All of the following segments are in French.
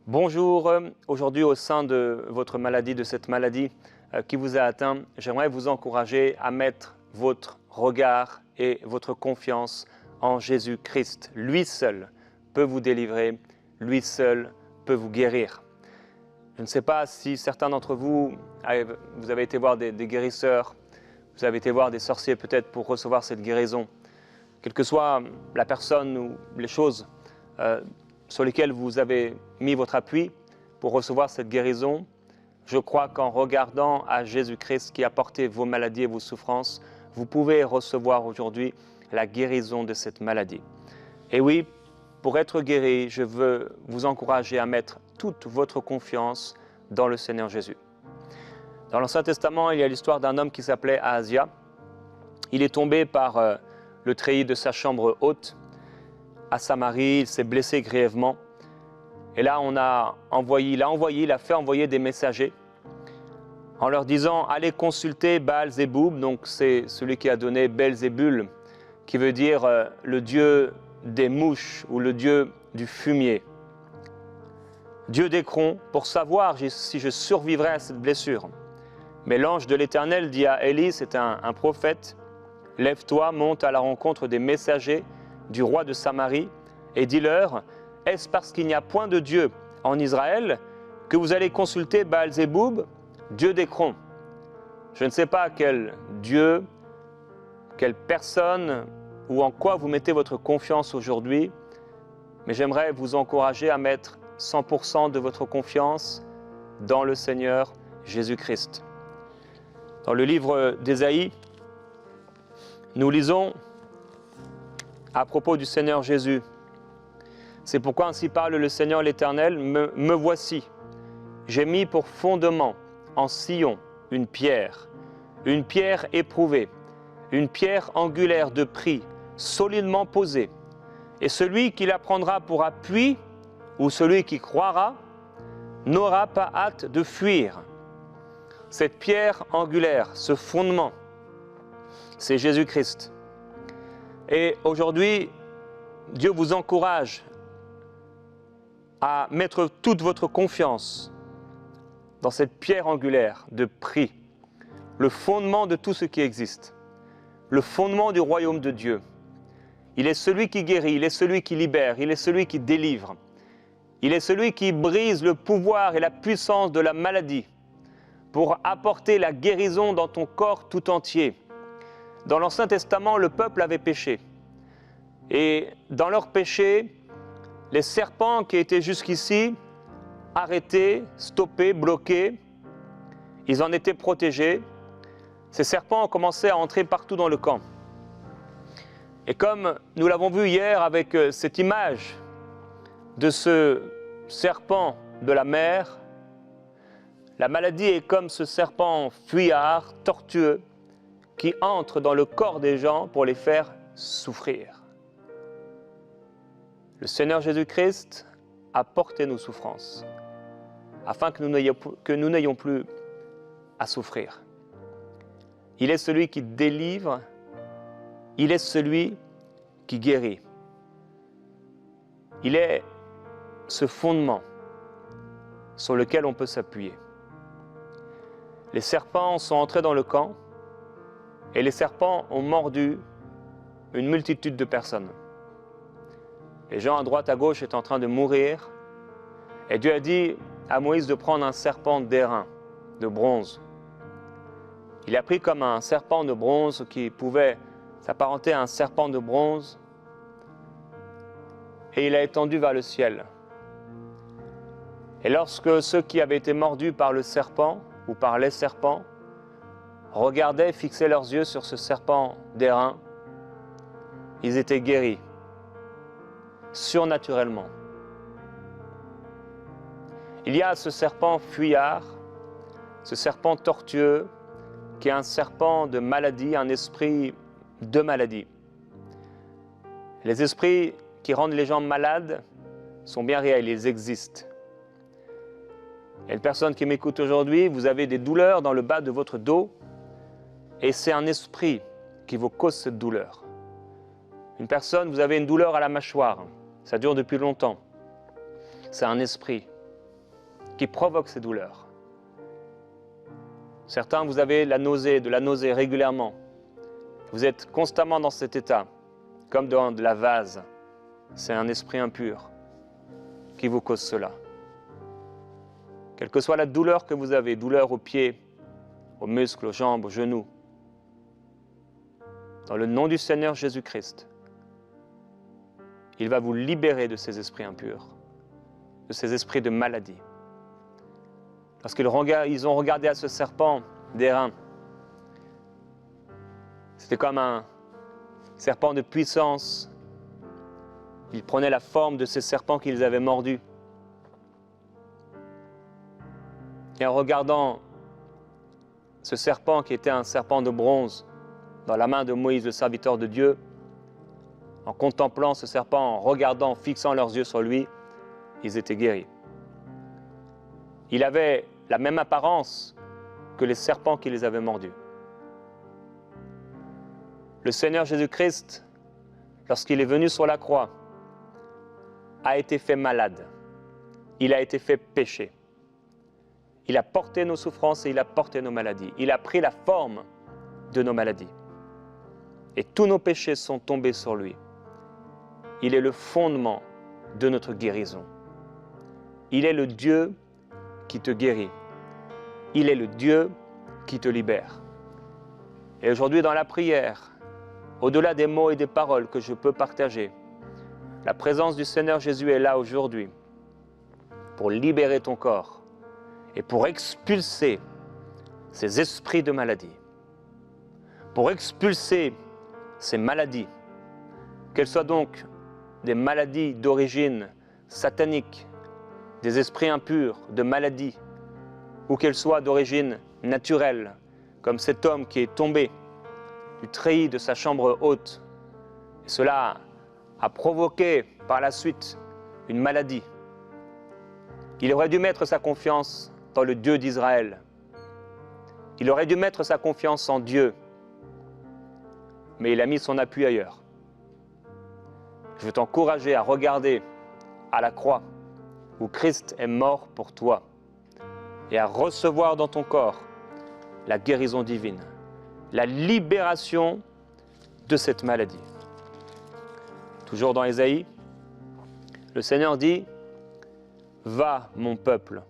Bonjour, aujourd'hui au sein de votre maladie, de cette maladie qui vous a atteint, j'aimerais vous encourager à mettre votre regard et votre confiance en Jésus-Christ. Lui seul peut vous délivrer, lui seul peut vous guérir. Je ne sais pas si certains d'entre vous, vous avez été voir des guérisseurs, vous avez été voir des sorciers peut-être pour recevoir cette guérison. Quelle que soit la personne ou les choses sur lesquelles vous avez mis votre appui pour recevoir cette guérison, je crois qu'en regardant à Jésus-Christ qui a porté vos maladies et vos souffrances, vous pouvez recevoir aujourd'hui la guérison de cette maladie. Et oui, pour être guéri, je veux vous encourager à mettre toute votre confiance dans le Seigneur Jésus. Dans l'Ancien Testament, il y a l'histoire d'un homme qui s'appelait Ahazia. Il est tombé par le treillis de sa chambre haute à Samarie, il s'est blessé grièvement. Et là, il a fait envoyer des messagers en leur disant « Allez consulter Baal-Zéboub », donc c'est celui qui a donné Belzébul, qui veut dire le dieu des mouches ou le dieu du fumier. Dieu d'Écron, pour savoir si je survivrai à cette blessure. Mais l'ange de l'Éternel dit à Élie, c'est un prophète, « Lève-toi, monte à la rencontre des messagers du roi de Samarie, et dis-leur, est-ce parce qu'il n'y a point de Dieu en Israël que vous allez consulter Baal-Zéboub, Dieu d'Écron ?» Je ne sais pas quel Dieu, quelle personne ou en quoi vous mettez votre confiance aujourd'hui, mais j'aimerais vous encourager à mettre 100% de votre confiance dans le Seigneur Jésus-Christ. Dans le livre d'Ésaïe, nous lisons à propos du Seigneur Jésus. C'est pourquoi ainsi parle le Seigneur l'Éternel, me voici. J'ai mis pour fondement en Sion une pierre éprouvée, une pierre angulaire de prix, solidement posée. Et celui qui la prendra pour appui, ou celui qui croira, n'aura pas hâte de fuir. Cette pierre angulaire, ce fondement, c'est Jésus-Christ. Et aujourd'hui, Dieu vous encourage à mettre toute votre confiance dans cette pierre angulaire de prix, le fondement de tout ce qui existe, le fondement du royaume de Dieu. Il est celui qui guérit, il est celui qui libère, il est celui qui délivre. Il est celui qui brise le pouvoir et la puissance de la maladie pour apporter la guérison dans ton corps tout entier. Dans l'Ancien Testament, le peuple avait péché. Et dans leur péché, les serpents qui étaient jusqu'ici arrêtés, stoppés, bloqués, ils en étaient protégés. Ces serpents ont commencé à entrer partout dans le camp. Et comme nous l'avons vu hier avec cette image de ce serpent de la mer, la maladie est comme ce serpent fuyard, tortueux, qui entre dans le corps des gens pour les faire souffrir. Le Seigneur Jésus-Christ a porté nos souffrances afin que nous n'ayons plus à souffrir. Il est celui qui délivre, il est celui qui guérit. Il est ce fondement sur lequel on peut s'appuyer. Les serpents sont entrés dans le camp et les serpents ont mordu une multitude de personnes. Les gens à droite, à gauche étaient en train de mourir. Et Dieu a dit à Moïse de prendre un serpent d'airain, de bronze. Il a pris comme un serpent de bronze qui pouvait s'apparenter à un serpent de bronze. Et il a étendu vers le ciel. Et lorsque ceux qui avaient été mordus par le serpent ou par les serpents regardaient, fixaient leurs yeux sur ce serpent d'airain, ils étaient guéris, surnaturellement. Il y a ce serpent fuyard, ce serpent tortueux, qui est un serpent de maladie, un esprit de maladie. Les esprits qui rendent les gens malades sont bien réels, ils existent. Et une personne qui m'écoute aujourd'hui, vous avez des douleurs dans le bas de votre dos, et c'est un esprit qui vous cause cette douleur. Une personne, vous avez une douleur à la mâchoire, ça dure depuis longtemps. C'est un esprit. qui provoque ces douleurs. Certains, vous avez de la nausée régulièrement. Vous êtes constamment dans cet état, comme dans de la vase. C'est un esprit impur qui vous cause cela. Quelle que soit la douleur que vous avez, douleur aux pieds, aux muscles, aux jambes, aux genoux, dans le nom du Seigneur Jésus-Christ, il va vous libérer de ces esprits impurs, de ces esprits de maladie. Lorsqu'ils ont regardé à ce serpent d'airain, c'était comme un serpent de puissance. Il prenait la forme de ces serpents qu'ils avaient mordus. Et en regardant ce serpent qui était un serpent de bronze dans la main de Moïse, le serviteur de Dieu, en contemplant ce serpent, en regardant, en fixant leurs yeux sur lui, ils étaient guéris. Il avait la même apparence que les serpents qui les avaient mordus. Le Seigneur Jésus-Christ, lorsqu'il est venu sur la croix, a été fait malade. Il a été fait péché. Il a porté nos souffrances et il a porté nos maladies. Il a pris la forme de nos maladies. Et tous nos péchés sont tombés sur lui. Il est le fondement de notre guérison. Il est le Dieu qui te guérit. Il est le Dieu qui te libère. Et aujourd'hui, dans la prière, au-delà des mots et des paroles que je peux partager, la présence du Seigneur Jésus est là aujourd'hui pour libérer ton corps et pour expulser ces esprits de maladie, pour expulser ces maladies, qu'elles soient donc des maladies d'origine satanique, des esprits impurs, de maladies, ou qu'elles soient d'origine naturelle, comme cet homme qui est tombé du treillis de sa chambre haute. Et cela a provoqué par la suite une maladie. Il aurait dû mettre sa confiance dans le Dieu d'Israël. Il aurait dû mettre sa confiance en Dieu. Mais il a mis son appui ailleurs. Je veux t'encourager à regarder à la croix où Christ est mort pour toi et à recevoir dans ton corps la guérison divine, la libération de cette maladie. Toujours dans Ésaïe, le Seigneur dit « Va, mon peuple,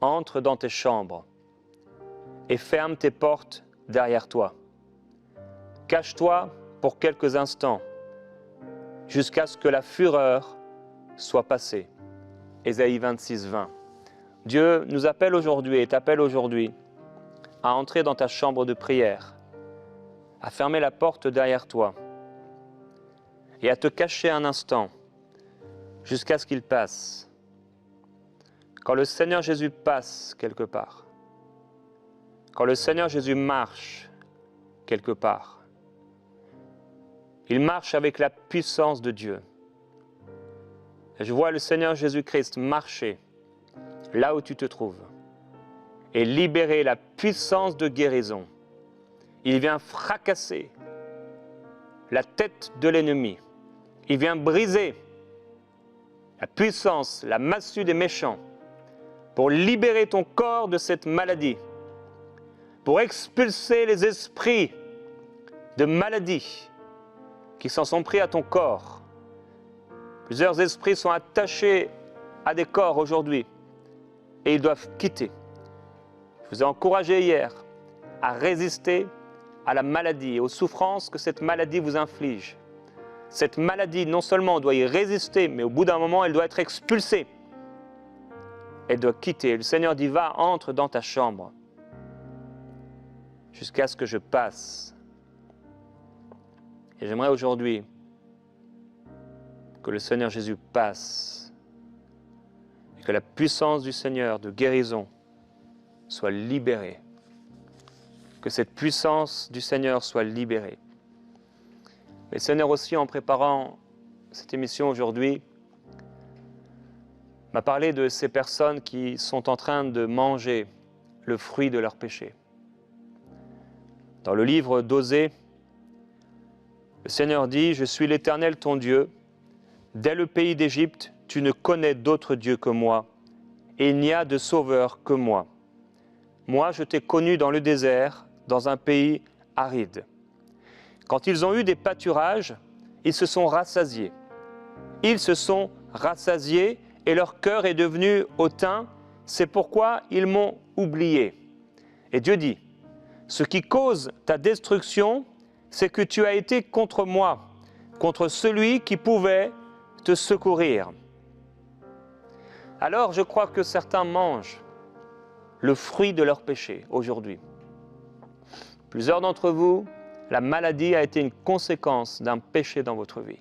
entre dans tes chambres et ferme tes portes derrière toi. Cache-toi pour quelques instants jusqu'à ce que la fureur soit passée. » Ésaïe 26, 20. Dieu nous appelle aujourd'hui et t'appelle aujourd'hui à entrer dans ta chambre de prière, à fermer la porte derrière toi et à te cacher un instant jusqu'à ce qu'il passe. Quand le Seigneur Jésus passe quelque part, quand le Seigneur Jésus marche quelque part, il marche avec la puissance de Dieu. Et je vois le Seigneur Jésus-Christ marcher là où tu te trouves et libérer la puissance de guérison. Il vient fracasser la tête de l'ennemi. Il vient briser la puissance, la massue des méchants pour libérer ton corps de cette maladie, pour expulser les esprits de maladie qui s'en sont pris à ton corps. Plusieurs esprits sont attachés à des corps aujourd'hui et ils doivent quitter. Je vous ai encouragé hier à résister à la maladie et aux souffrances que cette maladie vous inflige. Cette maladie, non seulement on doit y résister, mais au bout d'un moment, elle doit être expulsée. Elle doit quitter. Le Seigneur dit, va, entre dans ta chambre, jusqu'à ce que je passe. Et j'aimerais aujourd'hui que le Seigneur Jésus passe, et que la puissance du Seigneur de guérison soit libérée. Que cette puissance du Seigneur soit libérée. Mais le Seigneur aussi, en préparant cette émission aujourd'hui, m'a parlé de ces personnes qui sont en train de manger le fruit de leur péché. Dans le livre d'Osée, le Seigneur dit « Je suis l'Éternel ton Dieu. Dès le pays d'Égypte, tu ne connais d'autre Dieu que moi, et il n'y a de sauveur que moi. Moi, je t'ai connu dans le désert, dans un pays aride. Quand ils ont eu des pâturages, ils se sont rassasiés. Ils se sont rassasiés et leur cœur est devenu hautain, c'est pourquoi ils m'ont oublié. Et Dieu dit, ce qui cause ta destruction, c'est que tu as été contre moi, contre celui qui pouvait te secourir. Alors je crois que certains mangent le fruit de leur péché aujourd'hui. Plusieurs d'entre vous, la maladie a été une conséquence d'un péché dans votre vie.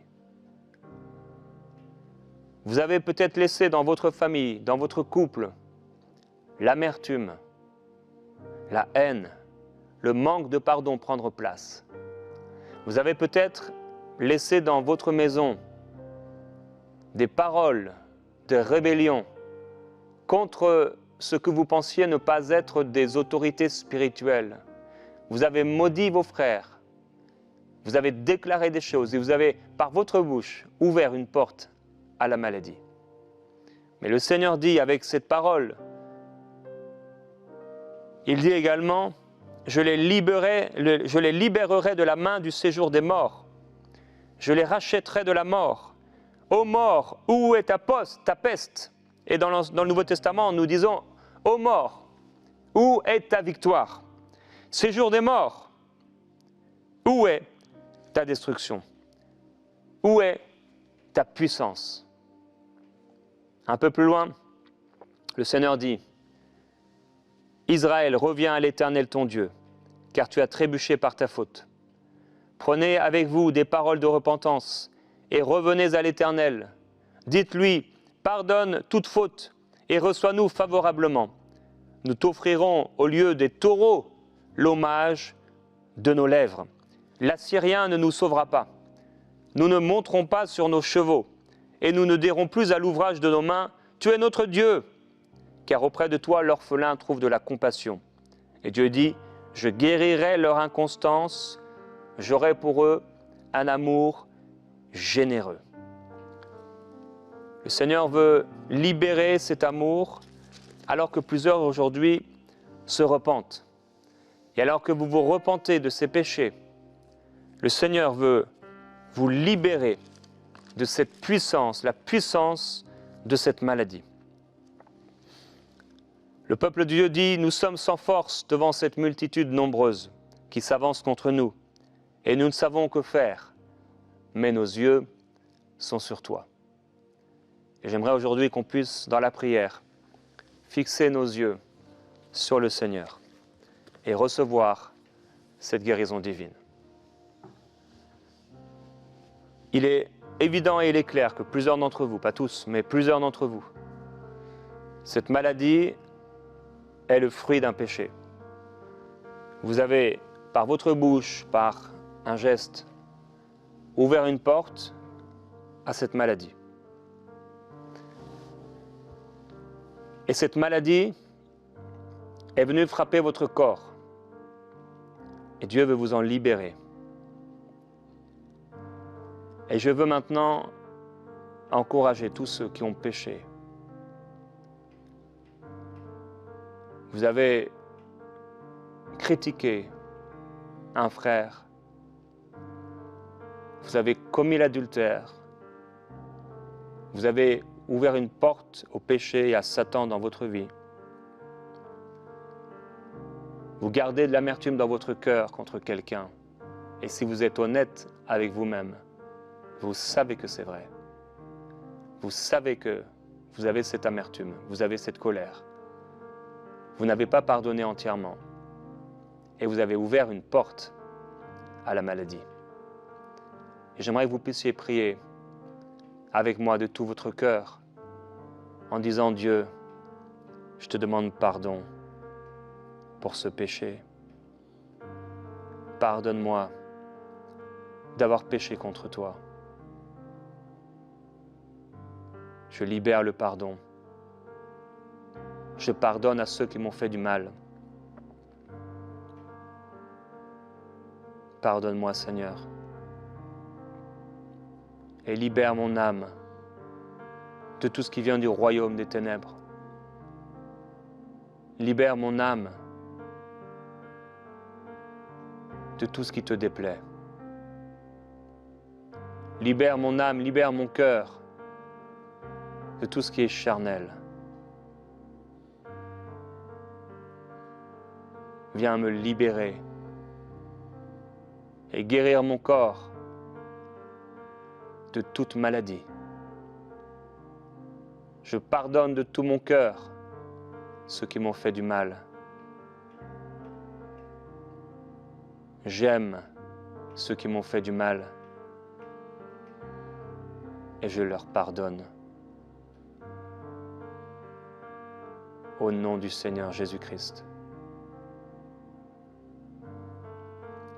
Vous avez peut-être laissé dans votre famille, dans votre couple, l'amertume, la haine, le manque de pardon prendre place. Vous avez peut-être laissé dans votre maison des paroles de rébellion contre ce que vous pensiez ne pas être des autorités spirituelles. Vous avez maudit vos frères, vous avez déclaré des choses et vous avez, par votre bouche, ouvert une porte à la maladie. Mais le Seigneur dit avec cette parole, il dit également, je les libérerai de la main du séjour des morts. Je les rachèterai de la mort. Ô mort, où est ta peste? Et dans le Nouveau Testament, nous disons, ô mort, où est ta victoire? Séjour des morts, où est ta destruction? Où est ta puissance? Un peu plus loin, le Seigneur dit, Israël, reviens à l'Éternel ton Dieu, car tu as trébuché par ta faute. Prenez avec vous des paroles de repentance et revenez à l'Éternel. Dites-lui, pardonne toute faute et reçois-nous favorablement. Nous t'offrirons au lieu des taureaux l'hommage de nos lèvres. L'Assyrien ne nous sauvera pas. Nous ne monterons pas sur nos chevaux et nous ne dirons plus à l'ouvrage de nos mains, tu es notre Dieu, car auprès de toi l'orphelin trouve de la compassion. Et Dieu dit, je guérirai leur inconstance, j'aurai pour eux un amour généreux. Le Seigneur veut libérer cet amour alors que plusieurs aujourd'hui se repentent. Et alors que vous vous repentez de ces péchés, le Seigneur veut vous libérer de cette puissance, la puissance de cette maladie. Le peuple de Dieu dit, nous sommes sans force devant cette multitude nombreuse qui s'avance contre nous et nous ne savons que faire, mais nos yeux sont sur toi. Et j'aimerais aujourd'hui qu'on puisse, dans la prière, fixer nos yeux sur le Seigneur et recevoir cette guérison divine. Il est évident et il est clair que plusieurs d'entre vous, pas tous, mais plusieurs d'entre vous, cette maladie est le fruit d'un péché. Vous avez, par votre bouche, par un geste, ouvert une porte à cette maladie. Et cette maladie est venue frapper votre corps. Et Dieu veut vous en libérer. Et je veux maintenant encourager tous ceux qui ont péché. Vous avez critiqué un frère. Vous avez commis l'adultère. Vous avez ouvert une porte au péché et à Satan dans votre vie. Vous gardez de l'amertume dans votre cœur contre quelqu'un. Et si vous êtes honnête avec vous-même, vous savez que c'est vrai. Vous savez que vous avez cette amertume, vous avez cette colère. Vous n'avez pas pardonné entièrement. Et vous avez ouvert une porte à la maladie. Et j'aimerais que vous puissiez prier avec moi de tout votre cœur en disant, Dieu, je te demande pardon pour ce péché. Pardonne-moi d'avoir péché contre toi. Je libère le pardon. Je pardonne à ceux qui m'ont fait du mal. Pardonne-moi, Seigneur. Et libère mon âme de tout ce qui vient du royaume des ténèbres. Libère mon âme de tout ce qui te déplaît. Libère mon âme, libère mon cœur de tout ce qui est charnel. Viens me libérer et guérir mon corps de toute maladie. Je pardonne de tout mon cœur ceux qui m'ont fait du mal. J'aime ceux qui m'ont fait du mal et je leur pardonne. Au nom du Seigneur Jésus-Christ.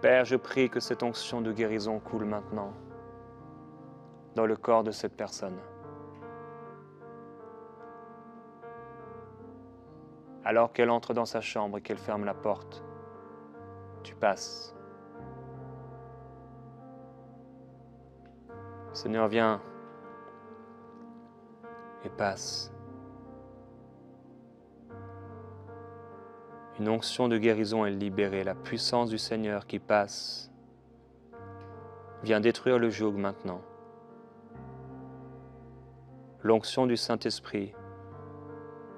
Père, je prie que cette onction de guérison coule maintenant dans le corps de cette personne. Alors qu'elle entre dans sa chambre et qu'elle ferme la porte, tu passes. Seigneur, viens et passe. Une onction de guérison est libérée, la puissance du Seigneur qui passe vient détruire le joug maintenant. L'onction du Saint-Esprit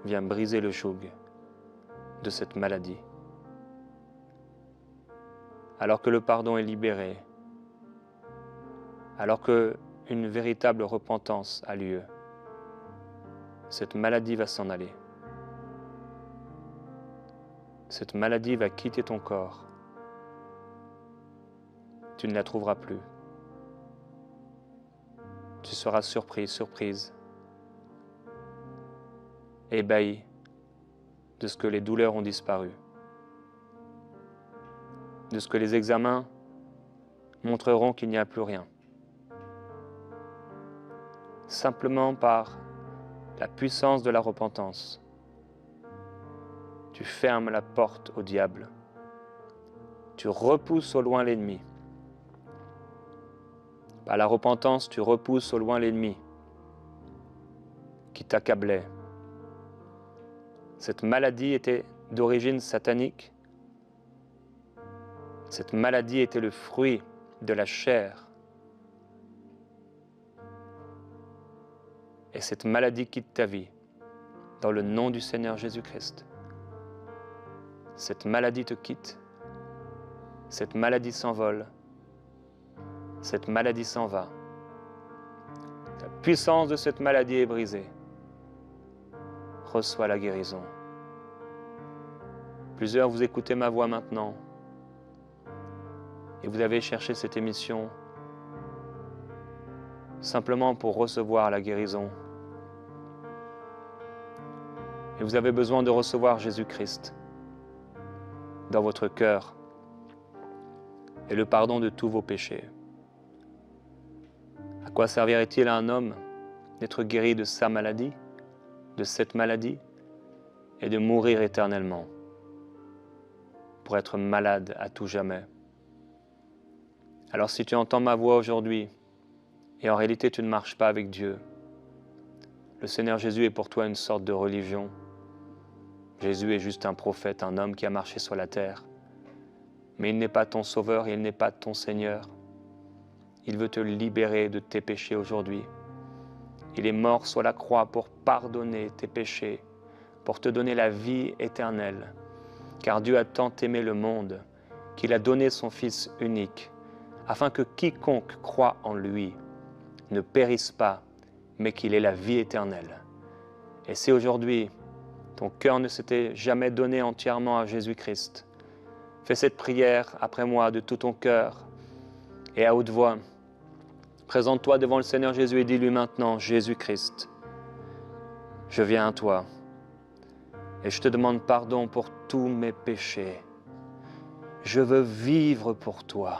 vient briser le joug de cette maladie. Alors que le pardon est libéré, alors qu'une véritable repentance a lieu, cette maladie va s'en aller. Cette maladie va quitter ton corps. Tu ne la trouveras plus. Tu seras surpris, surprise, ébahi de ce que les douleurs ont disparu, de ce que les examens montreront qu'il n'y a plus rien. Simplement par la puissance de la repentance, tu fermes la porte au diable. Tu repousses au loin l'ennemi. Par la repentance, tu repousses au loin l'ennemi qui t'accablait. Cette maladie était d'origine satanique. Cette maladie était le fruit de la chair. Et cette maladie quitte ta vie dans le nom du Seigneur Jésus-Christ. Cette maladie te quitte, cette maladie s'envole, cette maladie s'en va. La puissance de cette maladie est brisée. Reçois la guérison. Plusieurs, vous écoutez ma voix maintenant et vous avez cherché cette émission simplement pour recevoir la guérison. Et vous avez besoin de recevoir Jésus-Christ dans votre cœur et le pardon de tous vos péchés. À quoi servirait-il à un homme d'être guéri de sa maladie, de cette maladie, et de mourir éternellement pour être malade à tout jamais? Alors si tu entends ma voix aujourd'hui et en réalité tu ne marches pas avec Dieu, le Seigneur Jésus est pour toi une sorte de religion. Jésus est juste un prophète, un homme qui a marché sur la terre. Mais il n'est pas ton sauveur, il n'est pas ton Seigneur. Il veut te libérer de tes péchés aujourd'hui. Il est mort sur la croix pour pardonner tes péchés, pour te donner la vie éternelle. Car Dieu a tant aimé le monde qu'il a donné son Fils unique, afin que quiconque croit en lui ne périsse pas, mais qu'il ait la vie éternelle. Et si aujourd'hui, ton cœur ne s'était jamais donné entièrement à Jésus-Christ, fais cette prière après moi de tout ton cœur et à haute voix. Présente-toi devant le Seigneur Jésus et dis-lui maintenant, Jésus-Christ, je viens à toi et je te demande pardon pour tous mes péchés. Je veux vivre pour toi.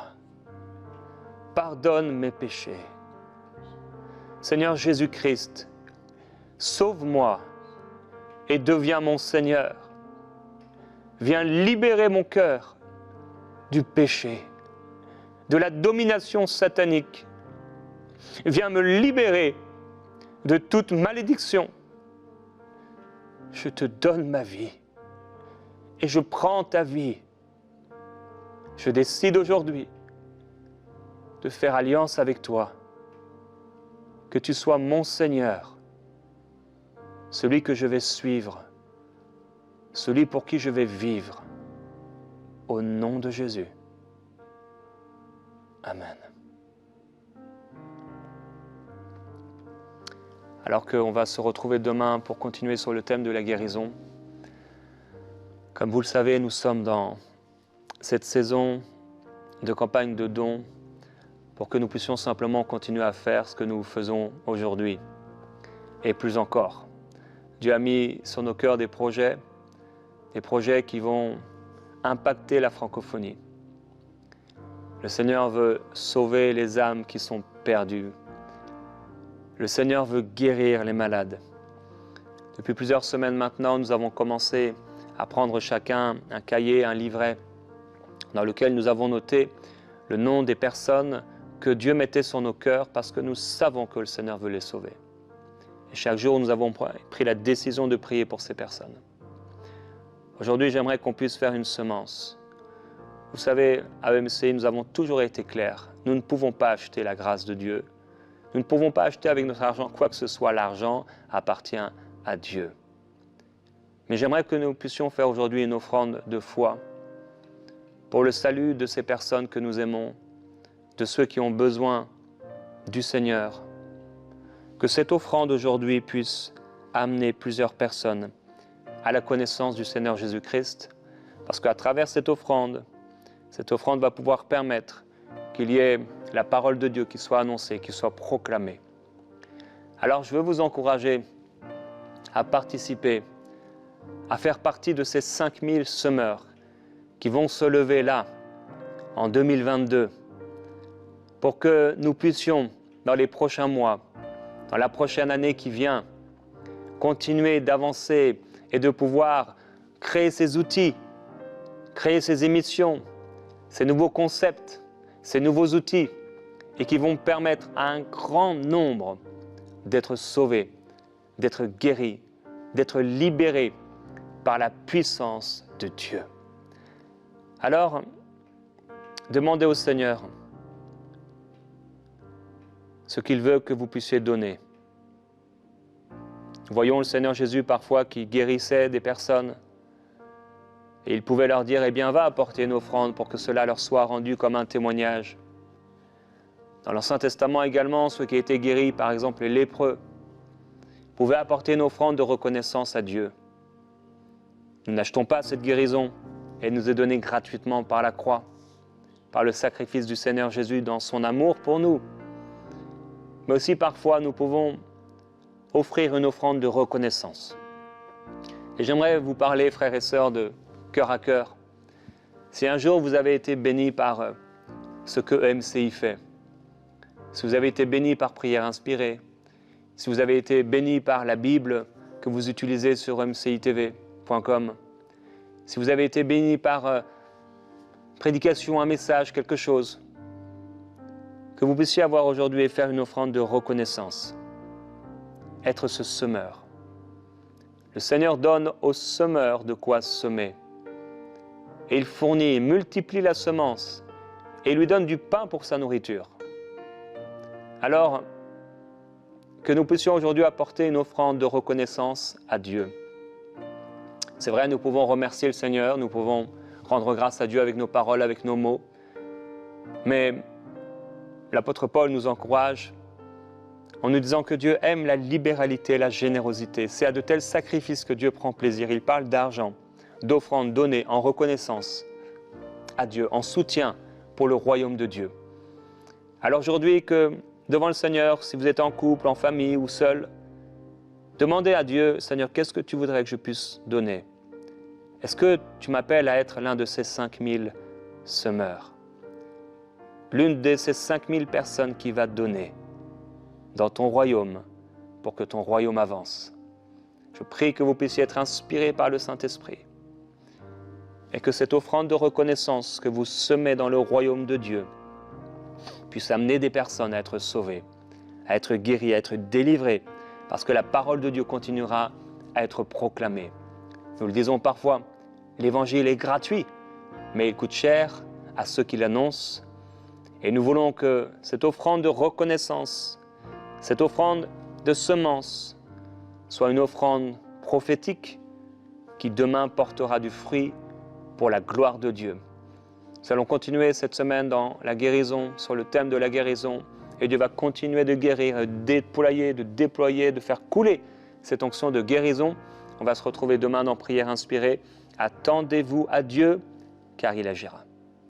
Pardonne mes péchés. Seigneur Jésus-Christ, sauve-moi et deviens mon Seigneur. Viens libérer mon cœur du péché, de la domination satanique. Viens me libérer de toute malédiction. Je te donne ma vie. et je prends ta vie. Je décide aujourd'hui de faire alliance avec toi, que tu sois mon Seigneur, celui que je vais suivre, celui pour qui je vais vivre, au nom de Jésus. Amen. Alors qu'on va se retrouver demain pour continuer sur le thème de la guérison, comme vous le savez, nous sommes dans cette saison de campagne de dons pour que nous puissions simplement continuer à faire ce que nous faisons aujourd'hui. Et plus encore, Dieu a mis sur nos cœurs des projets qui vont impacter la francophonie. Le Seigneur veut sauver les âmes qui sont perdues. Le Seigneur veut guérir les malades. Depuis plusieurs semaines maintenant, nous avons commencé à prendre chacun un cahier, un livret, dans lequel nous avons noté le nom des personnes que Dieu mettait sur nos cœurs parce que nous savons que le Seigneur veut les sauver. Et chaque jour, nous avons pris la décision de prier pour ces personnes. Aujourd'hui, j'aimerais qu'on puisse faire une semence. Vous savez, à EMCI, nous avons toujours été clairs. Nous ne pouvons pas acheter la grâce de Dieu. Nous ne pouvons pas acheter avec notre argent quoi que ce soit. L'argent appartient à Dieu. Mais j'aimerais que nous puissions faire aujourd'hui une offrande de foi pour le salut de ces personnes que nous aimons, de ceux qui ont besoin du Seigneur. Que cette offrande aujourd'hui puisse amener plusieurs personnes à la connaissance du Seigneur Jésus-Christ, parce qu'à travers cette offrande va pouvoir permettre qu'il y ait la parole de Dieu qui soit annoncée, qui soit proclamée. Alors je veux vous encourager à participer, à faire partie de ces 5000 semeurs qui vont se lever là, en 2022, pour que nous puissions, dans les prochains mois, dans la prochaine année qui vient, continuer d'avancer et de pouvoir créer ces outils, créer ces émissions, ces nouveaux concepts, ces nouveaux outils, et qui vont permettre à un grand nombre d'être sauvés, d'être guéris, d'être libérés par la puissance de Dieu. Alors, demandez au Seigneur ce qu'il veut que vous puissiez donner. Voyons le Seigneur Jésus parfois qui guérissait des personnes et il pouvait leur dire, eh bien, va apporter une offrande pour que cela leur soit rendu comme un témoignage. Dans l'Ancien Testament également, ceux qui étaient guéris, par exemple les lépreux, pouvaient apporter une offrande de reconnaissance à Dieu. Nous n'achetons pas cette guérison, elle nous est donnée gratuitement par la croix, par le sacrifice du Seigneur Jésus dans son amour pour nous. Mais aussi parfois nous pouvons offrir une offrande de reconnaissance. Et j'aimerais vous parler, frères et sœurs, de cœur à cœur. Si un jour vous avez été bénis par ce que EMCI fait, si vous avez été bénis par Prière Inspirée, si vous avez été bénis par la Bible que vous utilisez sur mcitv.com, si vous avez été bénis par prédication, un message, quelque chose, que vous puissiez avoir aujourd'hui et faire une offrande de reconnaissance. Être ce semeur. Le Seigneur donne au semeur de quoi semer. Et il fournit, multiplie la semence et lui donne du pain pour sa nourriture. Alors, que nous puissions aujourd'hui apporter une offrande de reconnaissance à Dieu. C'est vrai, nous pouvons remercier le Seigneur, nous pouvons rendre grâce à Dieu avec nos paroles, avec nos mots. Mais l'apôtre Paul nous encourage en nous disant que Dieu aime la libéralité, la générosité. C'est à de tels sacrifices que Dieu prend plaisir. Il parle d'argent, d'offrandes données en reconnaissance à Dieu, en soutien pour le royaume de Dieu. Alors aujourd'hui, que devant le Seigneur, si vous êtes en couple, en famille ou seul, demandez à Dieu, Seigneur, qu'est-ce que tu voudrais que je puisse donner? Est-ce que tu m'appelles à être l'un de ces 5000 semeurs? L'une de ces 5000 personnes qui va donner dans ton royaume pour que ton royaume avance. Je prie que vous puissiez être inspirés par le Saint-Esprit et que cette offrande de reconnaissance que vous semez dans le royaume de Dieu puisse amener des personnes à être sauvées, à être guéries, à être délivrées, parce que la parole de Dieu continuera à être proclamée. Nous le disons parfois, L'évangile est gratuit, mais il coûte cher à ceux qui l'annoncent. Et nous voulons que cette offrande de reconnaissance, cette offrande de semence, soit une offrande prophétique qui demain portera du fruit pour la gloire de Dieu. Nous allons continuer cette semaine dans la guérison, sur le thème de la guérison. Et Dieu va continuer de guérir, de déployer, de faire couler cette onction de guérison. On va se retrouver demain dans Prière inspirée. Attendez-vous à Dieu, car il agira.